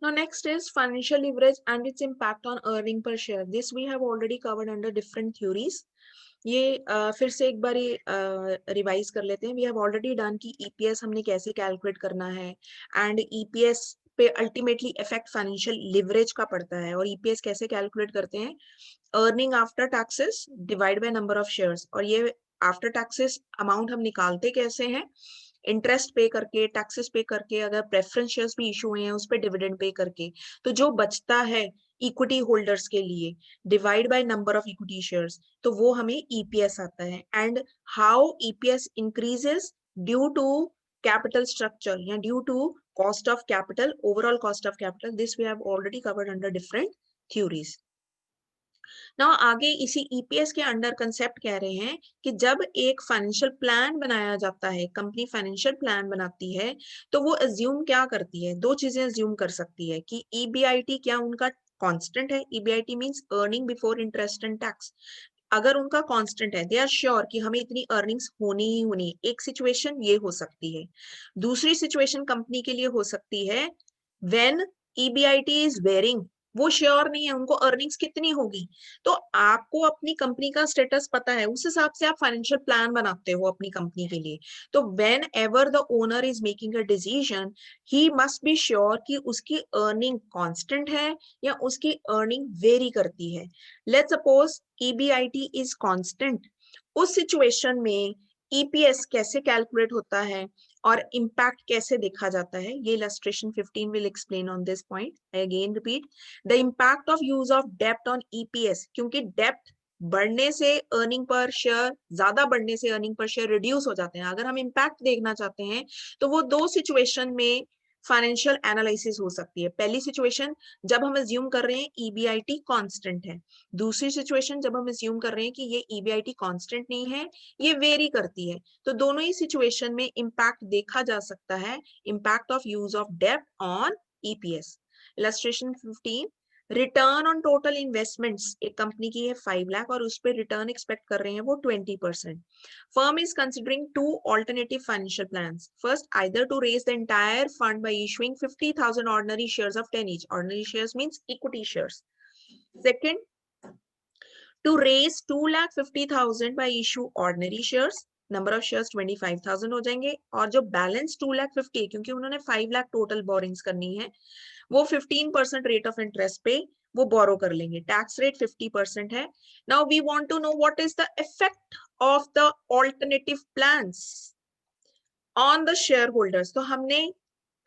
Now next is financial leverage and its impact on earning per share. This we have already covered under different theories. ये फिर से एक बार revise कर लेते हैं. वी हैव ऑलरेडी डन कि EPS हमने कैसे कैलकुलेट करना है एंड ईपीएस पे अल्टीमेटली इफेक्ट फाइनेंशियल लिवरेज का पड़ता है. और ईपीएस कैसे कैलकुलेट करते हैं? Earning after taxes divide by number of shares. और ये आफ्टर टैक्सेस अमाउंट हम निकालते कैसे हैं? इंटरेस्ट पे करके, टैक्सेस पे करके, अगर प्रेफरेंस शेयर्स भी इशू हुए हैं उस पे डिविडेंड पे करके. तो जो बचता है इक्विटी होल्डर्स के लिए divide by number of equity shares, तो वो हमें ईपीएस आता है. And how EPS increases due to capital structure या due to cost of capital, overall cost of capital. This we have already covered under different theories. ना आगे इसी EPS के अंडर कंसेप्ट कह रहे हैं कि जब एक फाइनेंशियल प्लान बनाया जाता है, कंपनी फाइनेंशियल प्लान बनाती है, तो वो अज्यूम क्या करती है? दो चीजें अज्यूम कर सकती है कि ईबीआईटी क्या उनका कांस्टेंट है. EBIT means earning before interest and tax. अगर उनका कांस्टेंट है, दे आर श्योर कि हमें इतनी अर्निंग्स होनी ही होनी. एक सिचुएशन ये हो सकती है. दूसरी सिचुएशन कंपनी के लिए हो सकती है व्हेन ईबीआईटी इज वेरिंग. वो श्योर नहीं है उनको अर्निंग्स कितनी होगी. तो आपको अपनी कंपनी का स्टेटस पता है, उस हिसाब से आप फाइनेंशियल प्लान बनाते हो अपनी कंपनी के लिए. तो when ever the owner is making a decision, he must be sure कि उसकी अर्निंग कांस्टेंट है या उसकी अर्निंग वेरी करती है. Let's suppose EBIT is constant. उस सिचुएशन में ईपीएस कैसे कैलकुलेट होता है और इम्पैक्ट कैसे देखा जाता है, ये illustration 15 will explain on this point. I again repeat, the impact of use of डेप्ट ऑन ईपीएस. क्योंकि डेप्ट बढ़ने से अर्निंग पर शेयर, ज्यादा बढ़ने से अर्निंग पर शेयर रिड्यूस हो जाते हैं. अगर हम इम्पैक्ट देखना चाहते हैं तो वो दो सिचुएशन में फाइनेंशियल एनालिसिस हो सकती है. पहली सिचुएशन जब हम अज्यूम कर रहे हैं ईबीआईटी कांस्टेंट है. दूसरी सिचुएशन जब हम अज्यूम कर रहे हैं कि ये ईबीआईटी कांस्टेंट नहीं है, ये वेरी करती है. तो दोनों ही सिचुएशन में इम्पैक्ट देखा जा सकता है. इम्पैक्ट ऑफ यूज ऑफ डेब्ट on EPS. Illustration 15, return on total investments. एक कंपनी की है 5 लाख और उस पर रिटर्न एक्सपेक्ट कर रहे हैं वो 20%. Firm is considering two alternative financial plans. First, either to raise the entire fund by issuing 50,000 ordinary shares of 10 each. Ordinary shares means equity shares. Second, to raise 2,50,000 by issue ordinary shares. Number of shares 25,000 हो जाएंगे और जो balance 2,50,000, क्योंकि उन्होंने 5 lakh total borings करनी है, वो 15% rate of interest पे वो बोरो कर लेंगे. टैक्स रेट 50% है. Now we want to know what is the effect of the alternative plans on the share holders. तो हमने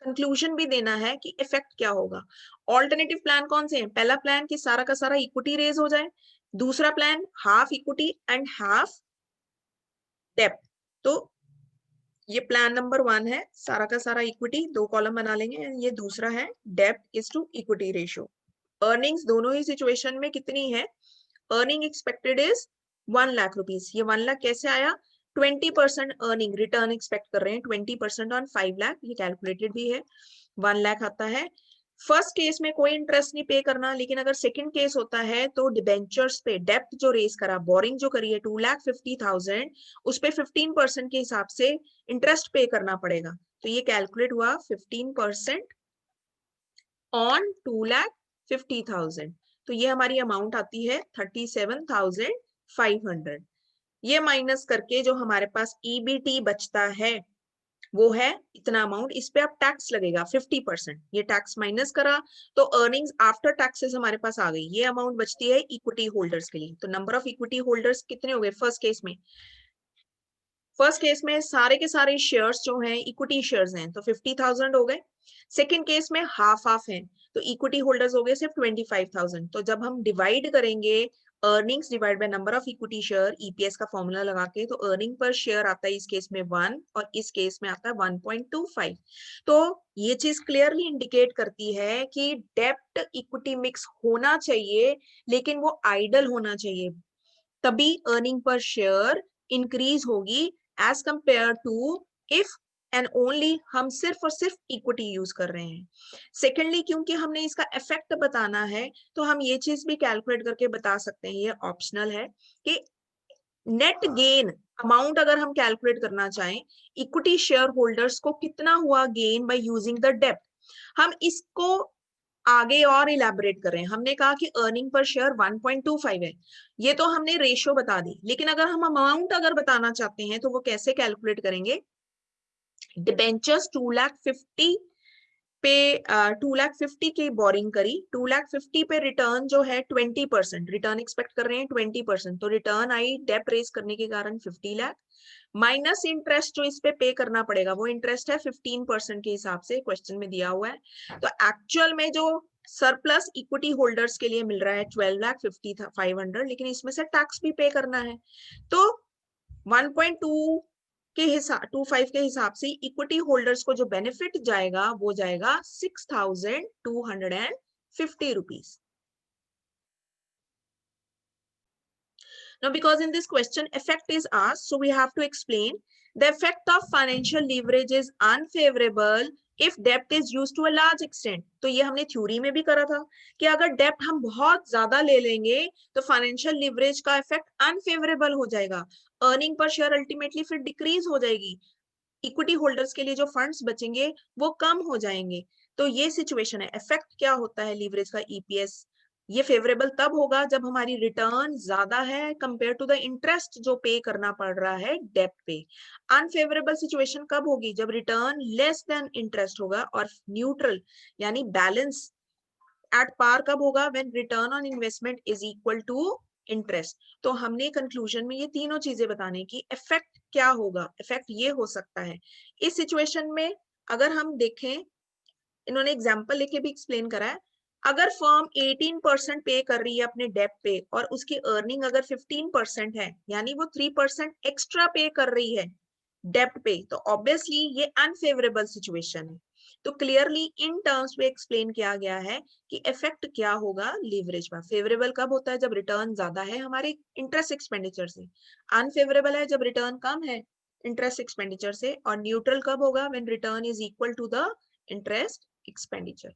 कंक्लूजन भी देना है कि इफेक्ट क्या होगा. ऑल्टरनेटिव प्लान कौन से हैं? पहला प्लान कि सारा का सारा इक्विटी रेज हो जाए. दूसरा plan half equity and half डेप्ट. तो ये प्लान नंबर 1 है, सारा का सारा इक्विटी, दो कॉलम बना लेंगे. ये दूसरा है डेप्ट is to equity ratio. Earnings दोनों ही सिचुएशन में कितनी है? Earning expected is 1 lakh rupees. ये 1 लाख कैसे आया? 20% अर्निंग रिटर्न एक्सपेक्ट कर रहे हैं, 20% ऑन 5 लाख. ये कैलकुलेटेड भी है. 1 लाख आता है. फर्स्ट केस में कोई इंटरेस्ट नहीं पे करना, लेकिन अगर सेकंड केस होता है तो डिबेंचर्स पे डेप्ट जो रेस करा, बोरिंग जो करी है 2,50,000, उस पे 15% के हिसाब से इंटरेस्ट पे करना पड़ेगा. तो ये कैलकुलेट हुआ 15% ऑन 2,50,000. तो ये हमारी अमाउंट आती है 37,500. ये माइनस करके जो हमारे पास ईबीटी बचता है वो है इतना अमाउंट. इस पे अब टैक्स लगेगा 50%. ये टैक्स माइनस करा तो अर्निंग्स आफ्टर टैक्सेस हमारे पास आ गई. ये अमाउंट बचती है इक्विटी होल्डर्स के लिए. तो नंबर ऑफ इक्विटी होल्डर्स कितने हो गए फर्स्ट केस में? फर्स्ट केस में सारे के सारे शेयर्स जो हैं इक्विटी शेयर्स हैं, तो 50,000 हो गए. सेकेंड केस में हाफ हाफ है, तो इक्विटी होल्डर्स हो गए सिर्फ 25,000. तो जब हम डिवाइड करेंगे earnings divide by number of equity share, EPS का फॉर्मूला लगा के, तो अर्निंग पर शेयर आता है इस केस में 1 और इस केस में आता है 1.25. तो ये चीज क्लियरली इंडिकेट करती है कि डेप्ट इक्विटी मिक्स होना चाहिए, लेकिन वो आइडल होना चाहिए. तभी अर्निंग पर शेयर इंक्रीज होगी as compared to if and only हम सिर्फ और सिर्फ इक्विटी यूज कर रहे हैं. सेकेंडली, क्योंकि हमने इसका इफेक्ट बताना है, तो हम ये चीज भी कैलकुलेट करके बता सकते हैं, ये ऑप्शनल है, कि नेट गेन अमाउंट अगर हम कैलकुलेट करना चाहें, इक्विटी शेयर होल्डर्स को कितना हुआ गेन बाय यूजिंग द डेप्ट, हम इसको आगे और इलेबोरेट कर रहे हैं। हमने कहा कि अर्निंग पर शेयर 1.25 है, ये तो हमने रेशियो बता दी, लेकिन अगर हम अमाउंट अगर बताना चाहते हैं तो वो कैसे कैलकुलेट करेंगे? डिबेंचर्स 2,50,000 पे 2,50,000 की बोरिंग करी, 2,50,000 पे रिटर्न जो है 20%, रिटर्न एक्सपेक्ट कर रहे हैं 20%, तो रिटर्न आई डेप रेस करने के कारण 50 लाख माइनस इंटरेस्ट जो इस पे पे करना पड़ेगा, वो इंटरेस्ट है 15% के हिसाब से क्वेश्चन में दिया हुआ है। तो एक्चुअल में जो सरप्लस इक्विटी होल्डर्स के लिए मिल रहा है 12,50,500, लेकिन इसमें से टैक्स भी पे करना है। तो 1.2 के हिसाब 25 के हिसाब से इक्विटी होल्डर्स को जो बेनिफिट जाएगा वो जाएगा 6,250 rupees. Now, because in this question effect is asked, so we have to explain the effect of financial leverage is unfavorable if debt is used to a large extent. तो ये हमने theory में भी करा था कि अगर डेप्ट हम बहुत ज्यादा ले लेंगे तो फाइनेंशियल लिवरेज का इफेक्ट अनफेवरेबल हो जाएगा, अर्निंग पर शेयर अल्टीमेटली फिर डिक्रीज हो जाएगी, इक्विटी होल्डर्स के लिए जो फंड्स बचेंगे वो कम हो जाएंगे। तो ये सिचुएशन है। इफेक्ट क्या होता है लीवरेज का ईपीएस? ये फेवरेबल तब होगा जब हमारी रिटर्न ज्यादा है कंपेयर टू द इंटरेस्ट जो पे करना पड़ रहा है डेट पे। अनफेवरेबल सिचुएशन कब होगी? जब रिटर्न लेस देन इंटरेस्ट होगा, और न्यूट्रल यानी बैलेंस एट पार कब होगा? When return on investment is equal to interest. तो हमने कंक्लूजन में ये तीनों चीजें बताने की इफेक्ट क्या होगा। इफेक्ट ये हो सकता है इस सिचुएशन में, अगर हम देखें, इन्होंने एग्जांपल लेके भी एक्सप्लेन करा है, अगर फर्म 18% पे कर रही है अपने डेट पे और उसकी अर्निंग अगर 15% है, यानी वो 3% एक्स्ट्रा पे कर रही है डेप्ट पे, तो ऑब्वियसली ये अनफेवरेबल सिचुएशन है। तो क्लियरली इन टर्म्स में एक्सप्लेन किया गया है कि इफेक्ट क्या होगा लीवरेज पर। फेवरेबल कब होता है? जब रिटर्न ज्यादा है हमारे इंटरेस्ट एक्सपेंडिचर से, अनफेवरेबल है जब रिटर्न कम है इंटरेस्ट एक्सपेंडिचर से, और न्यूट्रल कब होगा? When return is equal to the interest expenditure.